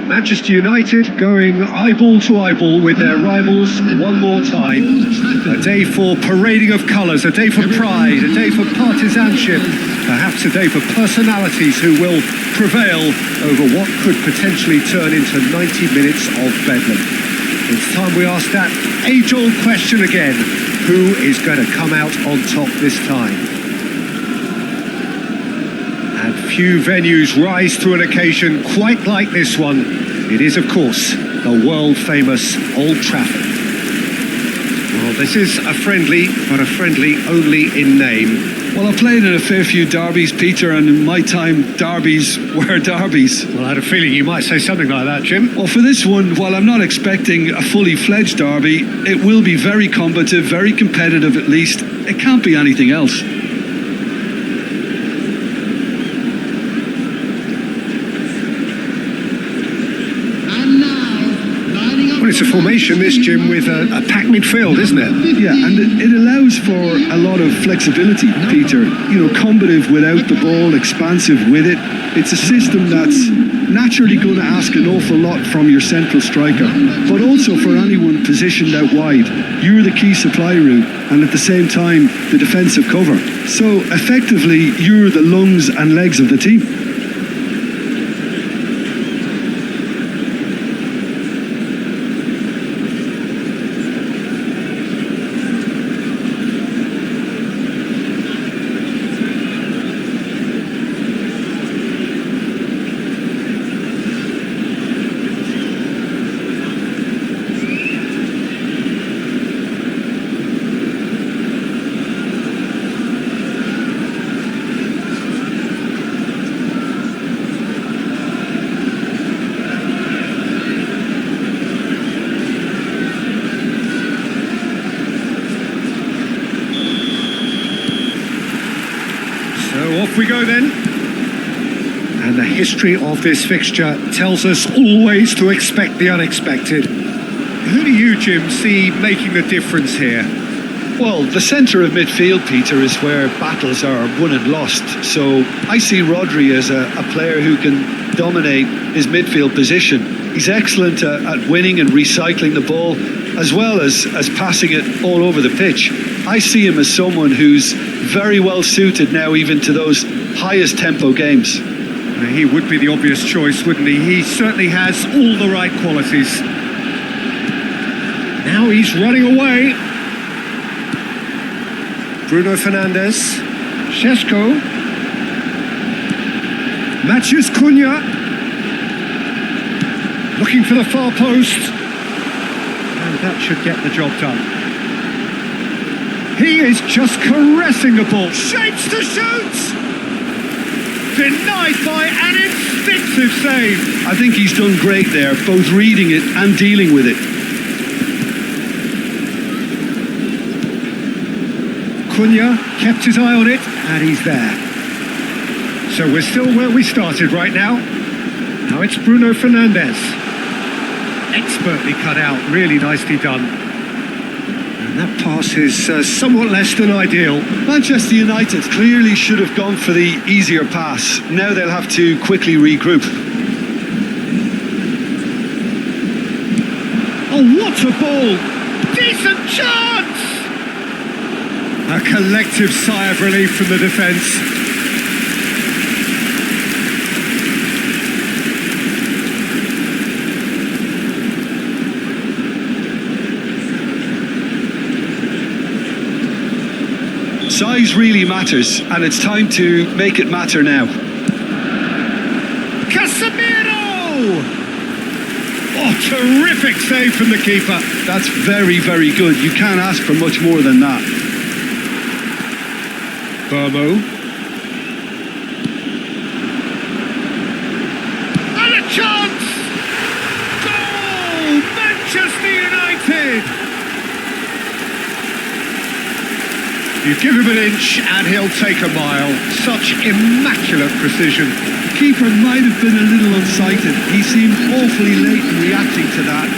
Manchester United going eyeball to eyeball with their rivals one more time. A day for parading of colours, a day for pride, a day for partisanship, perhaps a day for personalities who will prevail over what could potentially turn into 90 minutes of bedlam. It's time we ask that age-old question again. Who is going to come out on top this time? And few venues rise to an occasion quite like this one. It is, of course, the world-famous Old Trafford. Well, this is a friendly, but a friendly only in name. Well, I played in a fair few derbies, Peter, and in my time, derbies were derbies. Well, I had a feeling you might say something like that, Jim. Well, for this one, while I'm not expecting a fully fledged derby, it will be very combative, very competitive at least. It can't be anything else. It's a formation, this, Jim, with a packed midfield, isn't it? Yeah, and it allows for a lot of flexibility, Peter. You know, combative without the ball, expansive with it. It's a system that's naturally going to ask an awful lot from your central striker, but also for anyone positioned out wide. You're the key supply route, and at the same time, the defensive cover. So, effectively, you're the lungs and legs of the team. Off we go then. And the history of this fixture tells us always to expect the unexpected. Who do you, Jim, see making the difference here? Well, the centre of midfield, Peter, is where battles are won and lost. So I see Rodri as a player who can dominate his midfield position. He's excellent at winning and recycling the ball, as well as passing it all over the pitch. I see him as someone who's very well suited now even to those highest tempo games. He would be the obvious choice, wouldn't he? He certainly has all the right qualities. Now he's running away. Bruno Fernandes. Šeško. Matheus Cunha. Looking for the far post. And that should get the job done. He is just caressing the ball. Shapes to shoot! Denied by an instinctive save. I think he's done great there, both reading it and dealing with it. Cunha kept his eye on it, and he's there. So we're still where we started right now. Now it's Bruno Fernandes. Expertly cut out, really nicely done. That pass is somewhat less than ideal. Manchester United clearly should have gone for the easier pass. Now they'll have to quickly regroup. Oh, what a ball! Decent chance! A collective sigh of relief from the defence. Size really matters, and it's time to make it matter now. Casemiro! Oh, terrific save from the keeper. That's very, very good. You can't ask for much more than that. Burmo. And a chance! Goal! Manchester United! You give him an inch and he'll take a mile. Such immaculate precision. The keeper might have been a little unsighted. He seemed awfully late in reacting to that.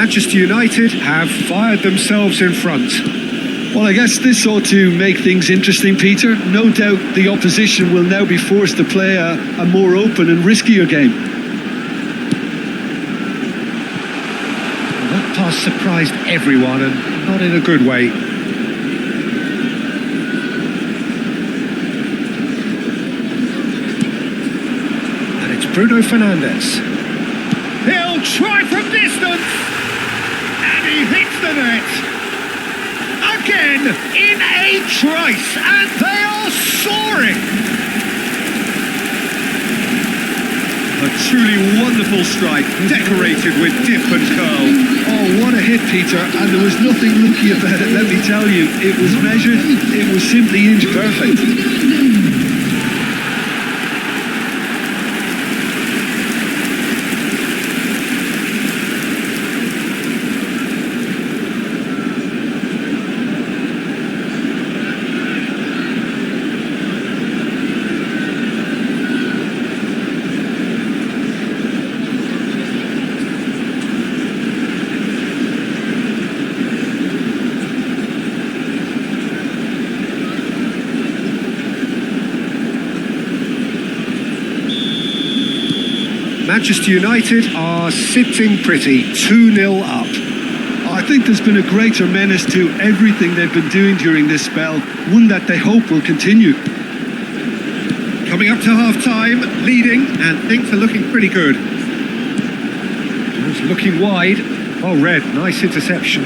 Manchester United have fired themselves in front. Well, I guess this ought to make things interesting, Peter. No doubt the opposition will now be forced to play a more open and riskier game. Well, that pass surprised everyone, and not in a good way. And it's Bruno Fernandes. He'll try from distance, and he hits the net. Again, in a trice, and they are soaring. A truly wonderful strike, decorated with dip and curl. Oh, what a hit, Peter, and there was nothing lucky about it, let me tell you. It was measured, it was simply inch perfect. Manchester United are sitting pretty, 2-0 up. I think there's been a greater menace to everything they've been doing during this spell, one that they hope will continue. Coming up to half-time, leading, and things are looking pretty good. It's looking wide. Oh, Red, nice interception.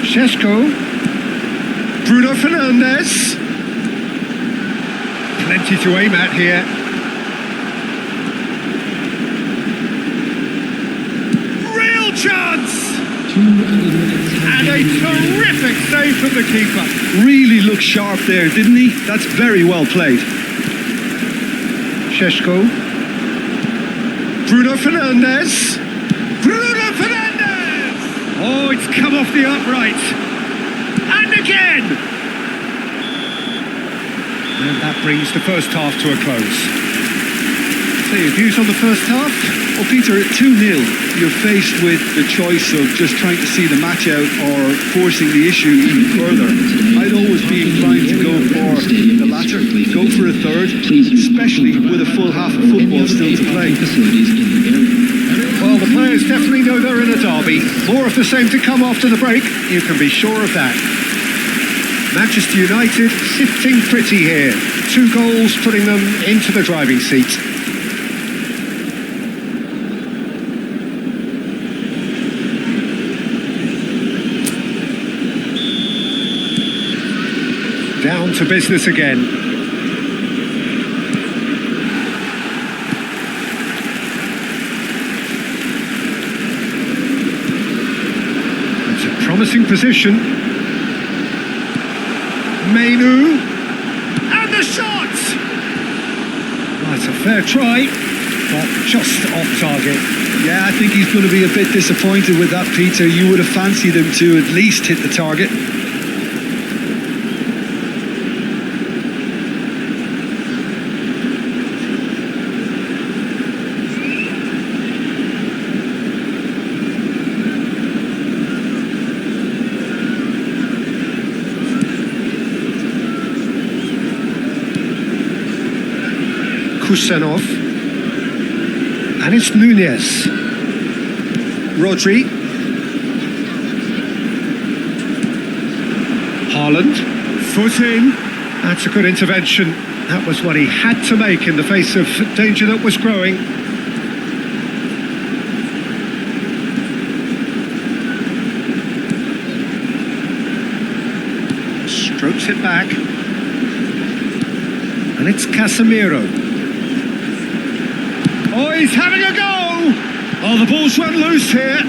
Šeško. Bruno Fernandes. Plenty to aim at here. Real chance! And a terrific save from the keeper. Really looked sharp there, didn't he? That's very well played. Šeško. Bruno Fernandes. Bruno Fernandes! Oh, it's come off the upright. And again! And that brings the first half to a close. So your views on the first half? Well, Peter, at 2-0, you're faced with the choice of just trying to see the match out or forcing the issue even further. I'd always be inclined to go for the latter, go for a third, especially with a full half of football still to play. Well, the players definitely know they're in a derby. More of the same to come after the break, you can be sure of that. Manchester United sitting pretty here. 2 goals putting them into the driving seat. Down to business again. It's a promising position. Menu, and the shot! That's a fair try, but just off target. Yeah, I think he's going to be a bit disappointed with that, Peter. You would have fancied him to at least hit the target. Kusanov, and it's Nunez. Rodri. Haaland, foot in. That's a good intervention. That was what he had to make in the face of danger that was growing. Strokes it back. And it's Casemiro. Oh, he's having a go! Oh, the ball's run loose here.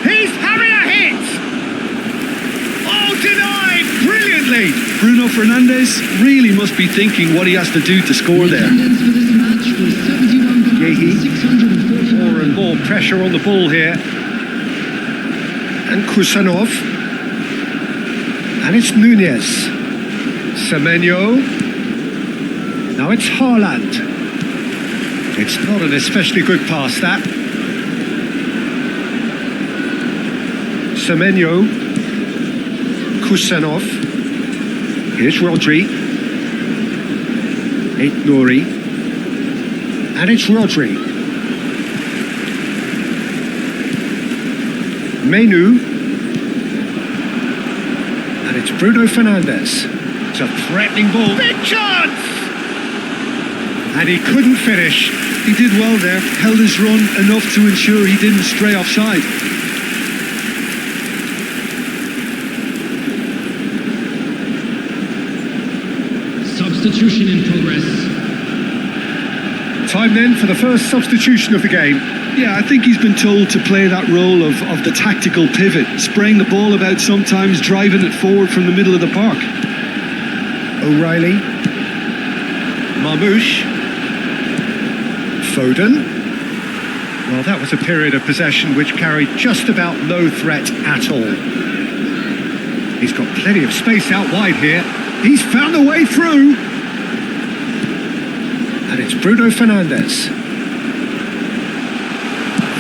He's having a hit! Oh, denied brilliantly! Bruno Fernandes really must be thinking what he has to do to score there. Yehi. More and more pressure on the ball here. And Kusanov. And it's Nunez. Semenyo. Now it's Haaland. It's not an especially good pass, that. Semenyo. Kusanov. Here's Rodri. Nouri. And it's Rodri. Menu. And it's Bruno Fernandes. It's a threatening ball. Big chance! And he couldn't finish. He did well there, held his run enough to ensure he didn't stray offside. Substitution in progress. Time then for the first substitution of the game. Yeah, I think he's been told to play that role of the tactical pivot, spraying the ball about sometimes, driving it forward from the middle of the park. O'Reilly. Marmouche. Foden. Well, that was a period of possession which carried just about no threat at all. He's got plenty of space out wide here. He's found a way through. And it's Bruno Fernandes.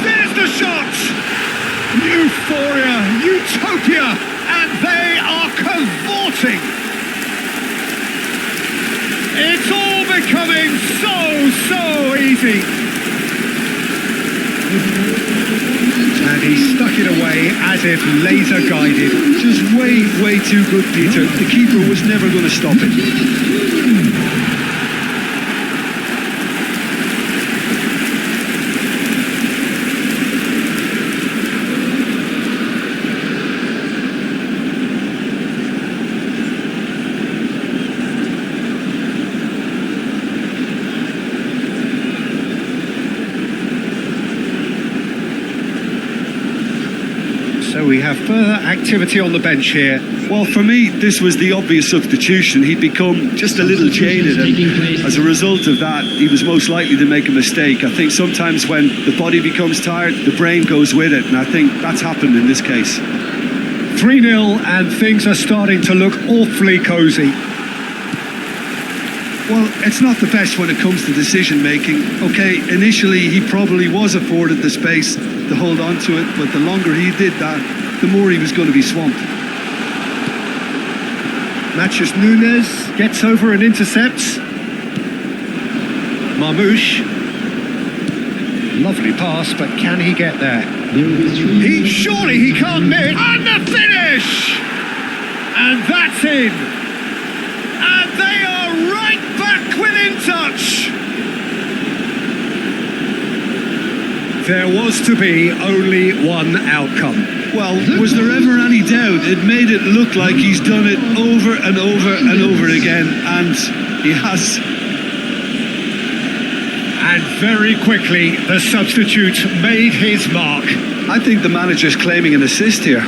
There's the shot! Euphoria, utopia, and they are cavorting. It's all becoming so easy. And he stuck it away as if laser guided. Just way too good, Peter. The keeper was never going to stop it. So we have further activity on the bench here. Well, for me, this was the obvious substitution. He'd become just a little jaded, and as a result of that, he was most likely to make a mistake. I think sometimes when the body becomes tired, the brain goes with it, and I think that's happened in this case. 3-0, and things are starting to look awfully cosy. Well, it's not the best when it comes to decision-making. Okay, initially he probably was afforded the space to hold on to it, but the longer he did that, the more he was going to be swamped. Matheus Nunes gets over and intercepts. Marmouche. Lovely pass, but can he get there? Surely he can't miss. And the finish! And that's in. And they are right back within touch. There was to be only one outcome. Well, was there ever any doubt? It made it look like he's done it over and over and over again, and he has. And very quickly, the substitute made his mark. I think the manager's claiming an assist here.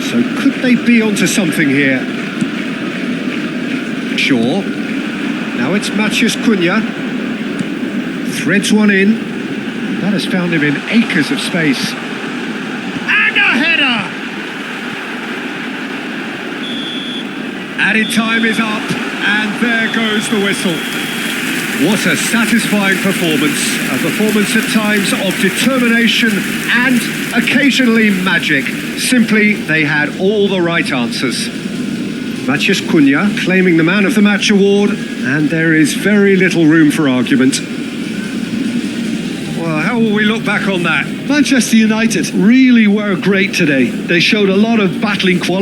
So could they be onto something here? Sure. Now it's Matheus Cunha. Threads one in. That has found him in acres of space. And a header! Added time is up, and there goes the whistle. What a satisfying performance. A performance at times of determination and occasionally magic. Simply, they had all the right answers. Matheus Cunha claiming the Man of the Match award, and there is very little room for argument. Well, how will we look back on that? Manchester United really were great today. They showed a lot of battling quality.